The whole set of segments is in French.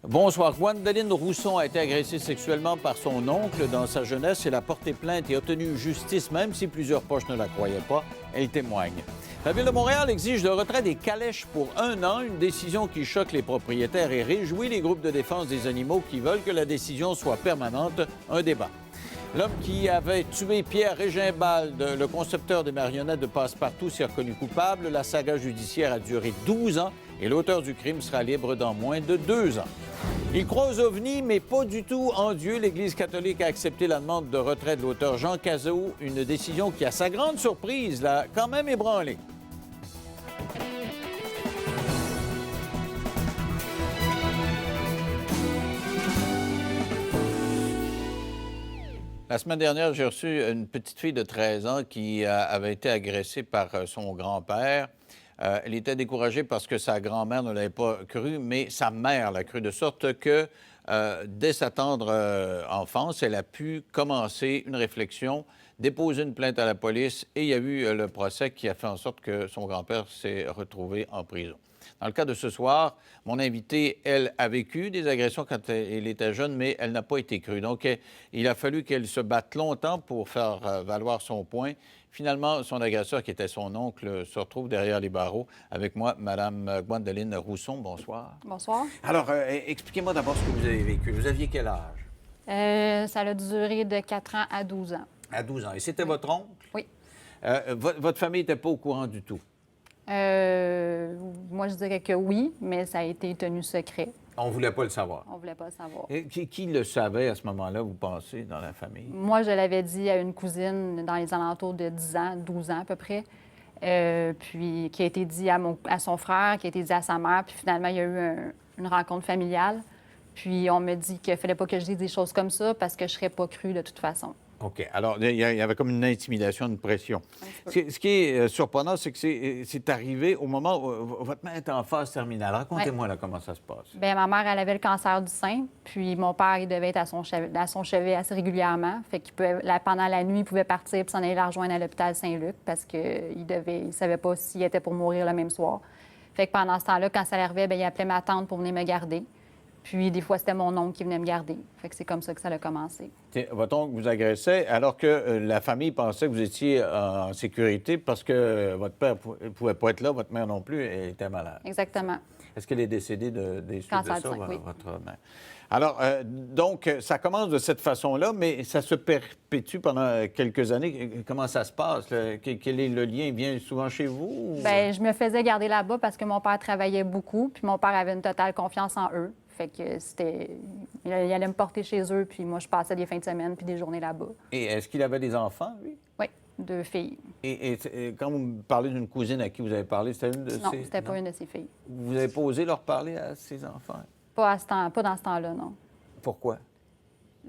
Bonsoir. Gwendoline Rousson a été agressée sexuellement par son oncle dans sa jeunesse. Elle a porté plainte et obtenu justice, même si plusieurs proches ne la croyaient pas. Elle témoigne. La Ville de Montréal exige le retrait des calèches pour 1 an, une décision qui choque les propriétaires et réjouit les groupes de défense des animaux qui veulent que la décision soit permanente. Un débat. L'homme qui avait tué Pierre Régimbald, le concepteur des marionnettes de Passe-Partout, s'est reconnu coupable. La saga judiciaire a duré 12 ans et l'auteur du crime sera libre dans moins de 2 ans. Il croit aux ovnis, mais pas du tout en Dieu. L'Église catholique a accepté la demande de retrait de l'auteur Jean Cazot, une décision qui, à sa grande surprise, l'a quand même ébranlé. La semaine dernière, j'ai reçu une petite fille de 13 ans qui avait été agressée par son grand-père. Elle était découragée parce que sa grand-mère ne l'avait pas cru, mais sa mère l'a cru, de sorte que, dès sa tendre enfance, elle a pu commencer une réflexion, déposer une plainte à la police, et il y a eu le procès qui a fait en sorte que son grand-père s'est retrouvé en prison. Dans le cas de ce soir, mon invitée, elle, a vécu des agressions quand elle était jeune, mais elle n'a pas été crue. Donc, il a fallu qu'elle se batte longtemps pour faire valoir son point. Finalement, son agresseur, qui était son oncle, se retrouve derrière les barreaux. Avec moi, Mme Gwendoline Rousson. Bonsoir. Bonsoir. Alors, expliquez-moi d'abord ce que vous avez vécu. Vous aviez quel âge? Ça a duré de 4 ans à 12 ans. À 12 ans. Et c'était votre oncle? Oui. Votre famille n'était pas au courant du tout? Moi, je dirais que oui, mais ça a été tenu secret. On ne voulait pas le savoir? On ne voulait pas le savoir. Et qui le savait à ce moment-là, vous pensez, dans la famille? Moi, je l'avais dit à une cousine dans les alentours de 10 ans, 12 ans à peu près, puis qui a été dit à son frère, qui a été dit à sa mère, puis finalement, il y a eu une rencontre familiale. Puis on me dit qu'il ne fallait pas que je dise des choses comme ça parce que je ne serais pas crue de toute façon. OK. Alors, il y avait comme une intimidation, une pression. Ce qui est surprenant, c'est que c'est arrivé au moment où votre mère était en phase terminale. Racontez-moi là, comment ça se passe. Bien, ma mère, elle avait le cancer du sein, puis mon père, il devait être à son chevet assez régulièrement. Fait qu'il pouvait, pendant la nuit, il pouvait partir puis s'en aller la rejoindre à l'hôpital Saint-Luc parce qu'il ne savait pas s'il était pour mourir le même soir. Fait que pendant ce temps-là, quand ça arrivait, bien, il appelait ma tante pour venir me garder. Puis, des fois, c'était mon oncle qui venait me garder. Fait que c'est comme ça que ça a commencé. Votre oncle vous agressait alors que la famille pensait que vous étiez en sécurité parce que votre père ne pouvait pas être là, votre mère non plus, elle était malade. Exactement. Est-ce qu'elle est décédée des suites Cancer de ça, du sein, oui. votre mère? Alors, donc, ça commence de cette façon-là, mais ça se perpétue pendant quelques années. Comment ça se passe? Quel est le lien? Il vient souvent chez vous? Ou... Bien, je me faisais garder là-bas parce que mon père travaillait beaucoup, puis mon père avait une totale confiance en eux. Fait que il allait me porter chez eux, puis moi, je passais des fins de semaine puis des journées là-bas. Et est-ce qu'il avait des enfants, lui? Oui, 2 filles. Et quand vous me parlez d'une cousine à qui vous avez parlé, c'était une de Non, ses... c'était pas une de ses filles. Vous avez pas osé leur parler à ses enfants? Pas dans ce temps-là, non. Pourquoi?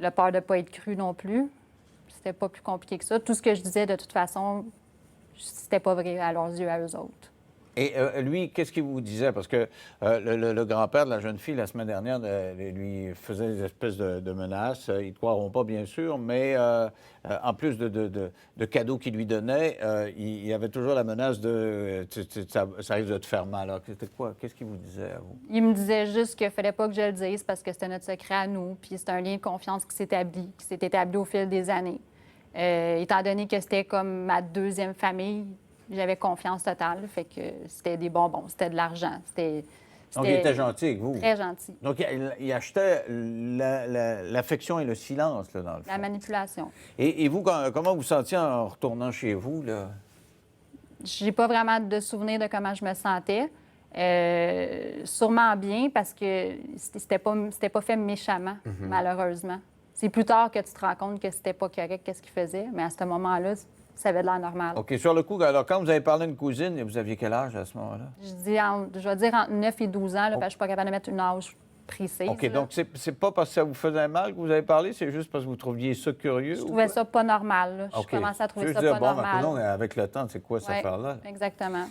Le peur de ne pas être cru non plus. C'était pas plus compliqué que ça. Tout ce que je disais, de toute façon, c'était pas vrai à leurs yeux, à eux autres. Et lui, qu'est-ce qu'il vous disait? Parce que le grand-père de la jeune fille, la semaine dernière, lui faisait des espèces de menaces. Ils ne croiront pas, bien sûr, mais en plus de cadeaux qu'il lui donnait, il y avait toujours la menace de ça risque de te faire mal. Alors, c'était quoi? Qu'est-ce qu'il vous disait à vous? Il me disait juste qu'il ne fallait pas que je le dise parce que c'était notre secret à nous, puis c'est un lien de confiance qui s'est établi au fil des années. Étant donné que c'était comme ma deuxième famille, j'avais confiance totale, fait que c'était des bonbons, c'était de l'argent, Donc, il était gentil avec vous? Très gentil. Donc, il achetait l'affection et le silence, là, dans le fond. La manipulation. Et vous, comment vous sentiez en retournant chez vous, là? J'ai pas vraiment de souvenir de comment je me sentais. Sûrement bien, parce que c'était pas fait méchamment, malheureusement. C'est plus tard que tu te rends compte que c'était pas correct, qu'est-ce qu'il faisait, mais à ce moment-là, ça avait de l'air normal. OK. Sur le coup, alors, quand vous avez parlé à une cousine, vous aviez quel âge à ce moment-là? Je vais dire entre 9 et 12 ans, là, parce que je ne suis pas capable de mettre une âge précise. OK. Là. Donc, c'est pas parce que ça vous faisait mal que vous avez parlé, c'est juste parce que vous trouviez ça curieux? Je trouvais ça pas normal. Là. OK. Je commençais à trouver ça dire, pas bon, normal. non, avec le temps, c'est quoi cette Ouais, affaire-là? exactement.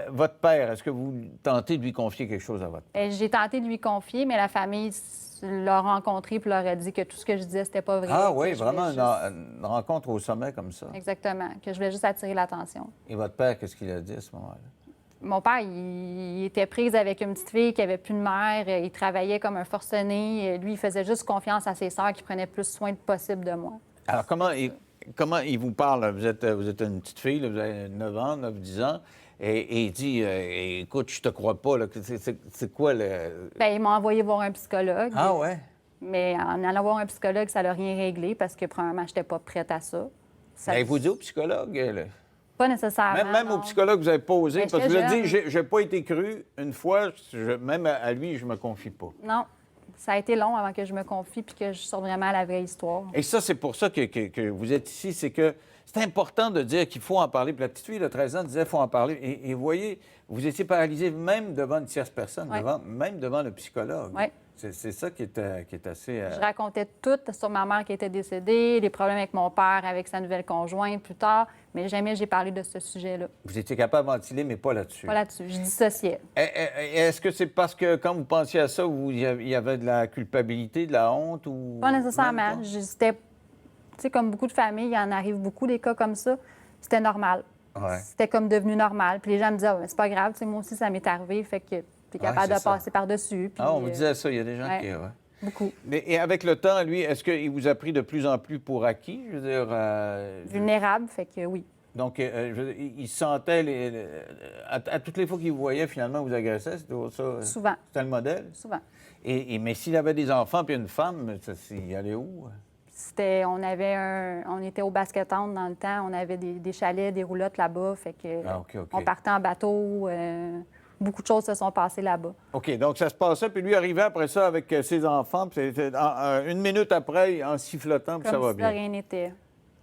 Votre père, est-ce que vous tentez de lui confier quelque chose à votre père? J'ai tenté de lui confier, mais la famille l'a rencontré et leur a dit que tout ce que je disais, c'était pas vrai. Ah oui, que je vraiment voulais une rencontre au sommet comme ça. Exactement, que je voulais juste attirer l'attention. Et votre père, qu'est-ce qu'il a dit à ce moment-là? Mon père, il était pris avec une petite fille qui avait plus de mère. Il travaillait comme un forcené. Lui, il faisait juste confiance à ses sœurs qui prenaient plus soin possible de moi. Alors, comment il vous parle? Là? Vous êtes une petite fille, là, vous avez 9 ans, 9, 10 ans, et il dit écoute, je te crois pas. Là. C'est quoi le. Bien, il m'a envoyé voir un psychologue. Ah, ouais? Mais en allant voir un psychologue, ça n'a rien réglé parce que, premièrement, je n'étais pas prête à ça. Avez-vous dit au psychologue? Là? Pas nécessairement. Même au psychologue, vous n'avez pas osé, Ben, parce que vous j'étais avez dit jeune. j'ai pas été cru une fois, même à lui, je me confie pas. Non. Ça a été long avant que je me confie puis que je sorte vraiment à la vraie histoire. Et ça, c'est pour ça que vous êtes ici, c'est que c'est important de dire qu'il faut en parler. Puis la petite fille de 13 ans disait qu'il faut en parler. Et vous voyez, vous étiez paralysé même devant une tierce personne, Ouais. même devant le psychologue. Oui. C'est ça qui est assez... Je racontais tout sur ma mère qui était décédée, les problèmes avec mon père, avec sa nouvelle conjointe plus tard, mais jamais j'ai parlé de ce sujet-là. Vous étiez capable de ventiler, mais pas là-dessus. Pas là-dessus. Je dissociais. Est-ce que c'est parce que quand vous pensiez à ça, il y avait de la culpabilité, de la honte ou... Pas nécessairement. Même pas? C'était, tu sais, comme beaucoup de familles, il y en arrive beaucoup des cas comme ça. C'était normal. Ouais. C'était comme devenu normal. Puis les gens me disaient, ah, ben, c'est pas grave, tu sais, moi aussi, ça m'est arrivé, fait que t'es capable c'est de ça. passer par-dessus. Puis, Ah, on vous disait ça, il y a des gens ouais. qui... Ouais. Beaucoup. Et avec le temps, lui, est-ce qu'il vous a pris de plus en plus pour acquis? Je veux dire... Vulnérable, fait que oui. Donc, je veux dire, il sentait... à toutes les fois qu'il vous voyait, finalement, vous agressait, c'était ça? Souvent. C'était le modèle? Souvent. Mais s'il avait des enfants puis une femme, il allait où? On était au Basket-Town dans le temps. On avait des chalets, des roulottes là-bas. Fait que Ah, OK. on partait en bateau. Beaucoup de choses se sont passées là-bas. OK, donc ça se passait, puis lui arrivait après ça avec ses enfants, puis c'était une minute après, en sifflotant, puis ça Comme va si de bien. rien n'était.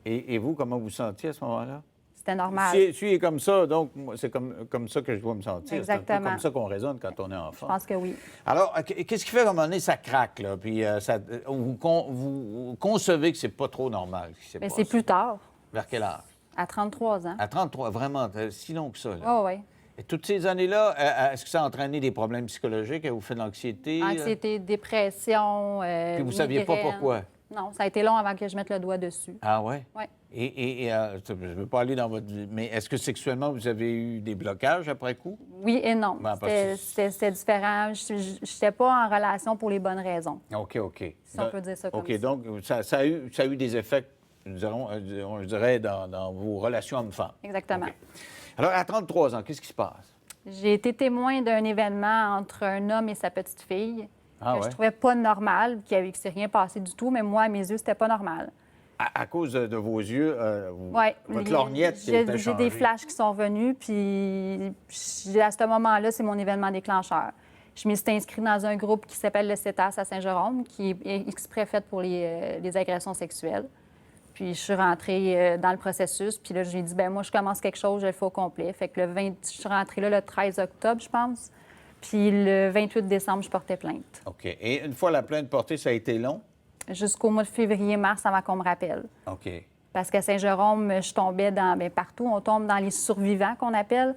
Et vous, comment vous sentiez à ce moment-là? C'était normal. Si il est comme ça, donc moi, c'est comme ça que je dois me sentir. C'est un peu Exactement. comme ça qu'on raisonne quand on est Je enfant. pense que oui. Alors, qu'est-ce qui fait qu'à un moment donné, ça craque, là? Puis vous concevez que c'est pas trop normal ce qui s'est Mais passé? c'est plus tard, Vers quel âge? à 33 ans. À 33, vraiment, si long que ça, là. Oh, oui. Et toutes ces années-là, est-ce que ça a entraîné des problèmes psychologiques? Vous fait de l'anxiété? Anxiété, dépression. Puis vous saviez pas migraine. pourquoi? Non, ça a été long avant que je mette le doigt dessus. Ah ouais? Oui. Et je ne veux pas aller dans votre vie, mais est-ce que sexuellement, vous avez eu des blocages après coup? Oui et non. Ben, parce que- C'était différent. Je n'étais pas en relation pour les bonnes raisons, OK. si on peut dire ça comme OK, ça. donc ça a eu des effets, je dirais, dans vos relations hommes-femmes. Exactement. OK. Alors, à 33 ans, qu'est-ce qui se passe? J'ai été témoin d'un événement entre un homme et sa petite fille Ah que ouais? je trouvais pas normal, qu'il ne s'est rien passé du tout, mais moi, à mes yeux, c'était pas normal. À cause de vos yeux, Ouais, votre lorgnette était j'ai des flashs qui sont venus, puis à ce moment-là, c'est mon événement déclencheur. Je me suis inscrite dans un groupe qui s'appelle le CETAS à Saint-Jérôme, qui est exprès fait pour les agressions sexuelles. Puis je suis rentrée dans le processus, puis là, je lui ai dit, ben moi, je commence quelque chose, je le fais au complet. Fait que je suis rentrée là le 13 octobre, je pense. Puis le 28 décembre, je portais plainte. OK. Et une fois la plainte portée, ça a été long? Jusqu'au mois de février-mars, avant qu'on me rappelle. OK. Parce qu'à Saint-Jérôme, je tombais partout. On tombe dans les survivants qu'on appelle.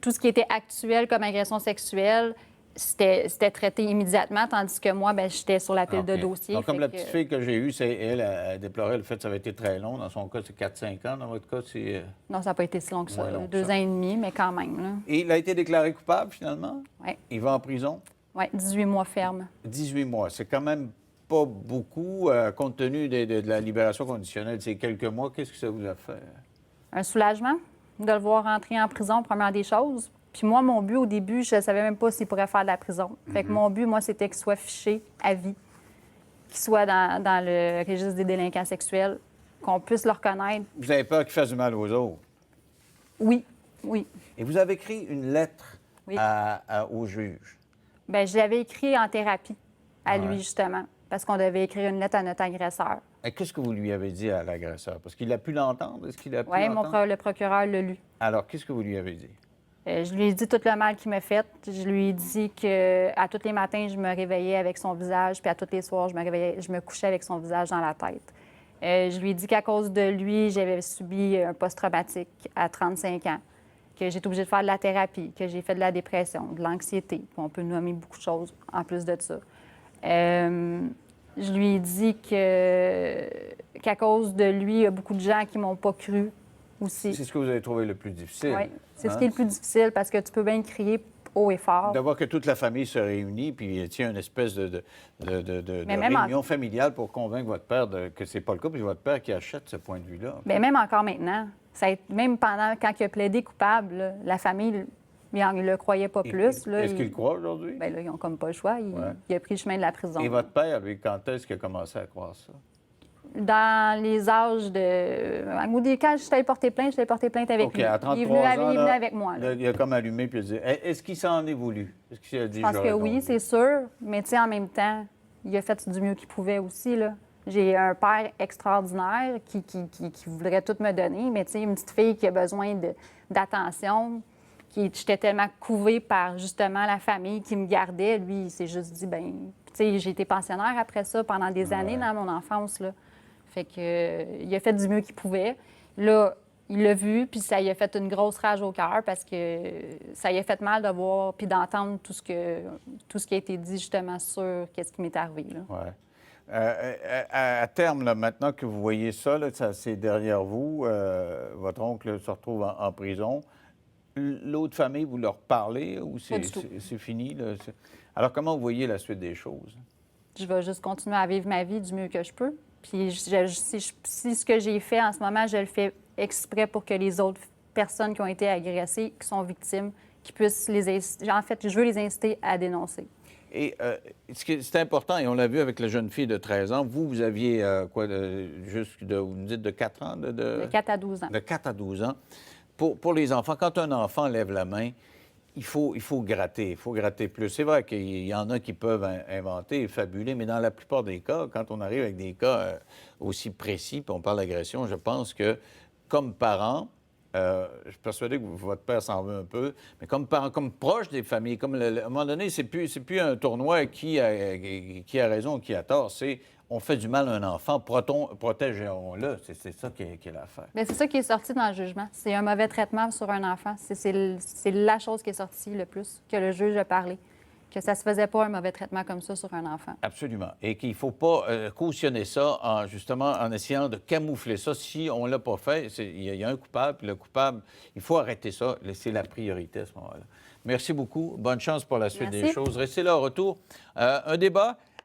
Tout ce qui était actuel comme agression sexuelle, c'était traité immédiatement, tandis que moi, j'étais sur la pile de OK. dossiers. Donc, comme fait la que- petite fille que j'ai eue, elle déplorait le fait que ça avait été très long. Dans son cas, c'est 4-5 ans. Dans votre cas, c'est... Non, ça n'a pas été si long que ça. Moins long que 2 ça. ans et demi, mais quand même. Là. Et il a été déclaré coupable, finalement? Oui, Il va en prison? 18 mois ferme. 18 mois. C'est quand même pas beaucoup, compte tenu de la libération conditionnelle. C'est quelques mois. Qu'est-ce que ça vous a fait? Un soulagement de le voir rentrer en prison, première des choses. Puis moi, mon but, au début, je ne savais même pas s'il pourrait faire de la prison. Fait que mon but, moi, c'était qu'il soit fiché à vie, qu'il soit dans le registre des délinquants sexuels, qu'on puisse le reconnaître. Vous avez peur qu'il fasse du mal aux autres. Oui, oui. Et vous avez écrit une lettre Oui. au juge. Bien, je l'avais écrit en thérapie à Ouais. lui, justement, parce qu'on devait écrire une lettre à notre agresseur. Et qu'est-ce que vous lui avez dit à l'agresseur? Parce qu'il a pu l'entendre. Est-ce qu'il a pu Oui, l'entendre? le procureur l'a lu. Alors, qu'est-ce que vous lui avez dit? Je lui ai dit tout le mal qu'il m'a fait. Je lui ai dit qu'à tous les matins, je me réveillais avec son visage, puis à tous les soirs, je me couchais avec son visage dans la tête. Je lui ai dit qu'à cause de lui, j'avais subi un post-traumatique à 35 ans, que j'étais obligée de faire de la thérapie, que j'ai fait de la dépression, de l'anxiété. Puis on peut nommer beaucoup de choses en plus de ça. Je lui ai dit qu'à cause de lui, il y a beaucoup de gens qui m'ont pas cru, aussi. C'est ce que vous avez trouvé le plus difficile. Oui, c'est ce qui est le plus difficile parce que tu peux bien crier haut et fort. D'avoir que toute la famille se réunit, puis tiens, une espèce de réunion familiale pour convaincre votre père que c'est pas le cas, puis votre père qui achète ce point de vue-là. Bien, même encore maintenant, même pendant quand il a plaidé coupable, là, la famille, il ne le croyait pas plus. Est-ce qu'il le croit aujourd'hui? Bien là, ils n'ont comme pas le choix. Il a pris le chemin de la prison. Et votre père, lui, quand est-ce qu'il a commencé à croire ça? Dans les âges de... Quand je t'ai porté plainte avec lui. À 33 il est venu, ans, il est venu avec moi. Là. Il a comme allumé puis il a dit... Est-ce qu'il s'en est voulu? Est-ce qu'il a dit, je pense que oui, c'est sûr. Mais tu sais, en même temps, il a fait du mieux qu'il pouvait aussi. Là. J'ai un père extraordinaire qui voudrait tout me donner, mais tu sais, une petite fille qui a besoin d'attention, j'étais tellement couvée par, justement, la famille qui me gardait. Lui, il s'est juste dit, ben tu sais, j'ai été pensionnaire après ça pendant des années dans mon enfance, là. Fait que, il a fait du mieux qu'il pouvait. Là, il l'a vu, puis ça lui a fait une grosse rage au cœur parce que ça lui a fait mal de voir puis d'entendre tout ce qui a été dit justement sur qu'est-ce qui m'est arrivé. Oui. À terme, là, maintenant que vous voyez ça, là, c'est derrière vous, votre oncle se retrouve en prison. L'autre famille, vous leur parlez ou c'est fini? Là? Alors, comment vous voyez la suite des choses? Je vais juste continuer à vivre ma vie du mieux que je peux. Puis si ce que j'ai fait en ce moment, je le fais exprès pour que les autres personnes qui ont été agressées, qui sont victimes, qui puissent en fait, je veux les inciter à dénoncer. Et c'est important, et on l'a vu avec la jeune fille de 13 ans, vous aviez vous me dites de 4 ans? De 4 à 12 ans. De 4 à 12 ans. Pour les enfants, quand un enfant lève la main, il faut gratter, il faut gratter plus. C'est vrai qu'il y en a qui peuvent inventer et fabuler, mais dans la plupart des cas, quand on arrive avec des cas aussi précis, puis on parle d'agression, je pense que, comme parents, je suis persuadé que votre père s'en veut un peu, mais comme parents, comme proche des familles, comme à un moment donné, c'est plus un tournoi qui a raison, qui a tort, c'est on fait du mal à un enfant, protégeons-le. C'est ça qui est l'affaire. Bien, c'est ça qui est sorti dans le jugement. C'est un mauvais traitement sur un enfant. C'est la chose qui est sortie le plus, que le juge a parlé. Que ça se faisait pas un mauvais traitement comme ça sur un enfant. Absolument. Et qu'il ne faut pas cautionner ça justement en essayant de camoufler ça. Si on ne l'a pas fait, il y a un coupable, puis le coupable, il faut arrêter ça. C'est la priorité à ce moment-là. Merci beaucoup. Bonne chance pour la suite des choses. Restez là au retour. Un débat